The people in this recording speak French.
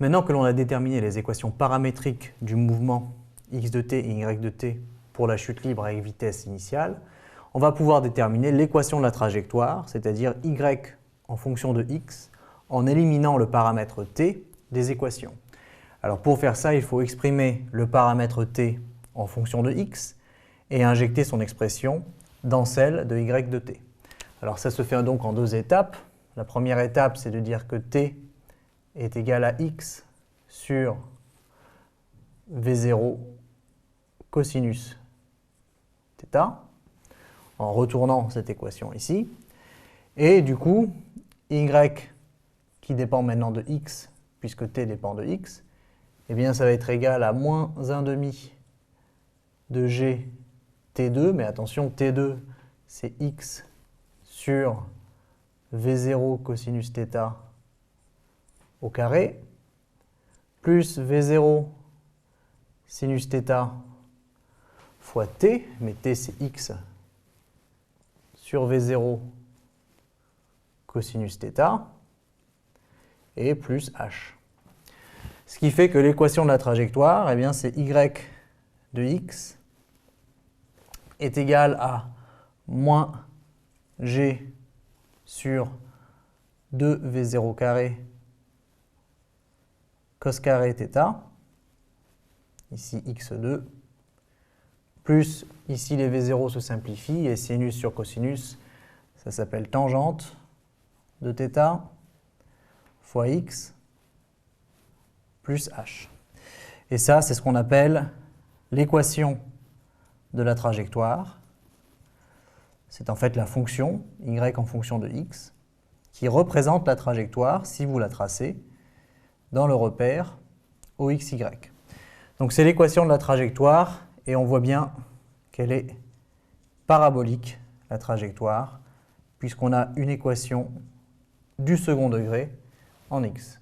Maintenant que l'on a déterminé les équations paramétriques du mouvement x de t et y de t pour la chute libre avec vitesse initiale, on va pouvoir déterminer l'équation de la trajectoire, c'est-à-dire y en fonction de x, en éliminant le paramètre t des équations. Alors pour faire ça, il faut exprimer le paramètre t en fonction de x et injecter son expression dans celle de y de t. Alors ça se fait donc en deux étapes. La première étape, c'est de dire que t est égal à x sur v0 cosinus θ, en retournant cette équation ici. Et du coup, y qui dépend maintenant de x, puisque t dépend de x, eh bien ça va être égal à moins 1,5 de g t2, mais attention, t2 c'est x sur v0 cosinus θ au carré, plus v0 sinus θ fois t, mais t c'est x sur v0 cosinus θ, et plus h. Ce qui fait que l'équation de la trajectoire, eh bien, c'est y de x est égal à moins g sur 2v0 carré cos carré θ, ici x2, plus ici les v0 se simplifient et sinus sur cosinus, ça s'appelle tangente de θ fois x plus h. Et ça, c'est ce qu'on appelle l'équation de la trajectoire. C'est en fait la fonction, y en fonction de x, qui représente la trajectoire, si vous la tracez, dans le repère OXY. Donc c'est l'équation de la trajectoire, et on voit bien qu'elle est parabolique, la trajectoire, puisqu'on a une équation du second degré en x.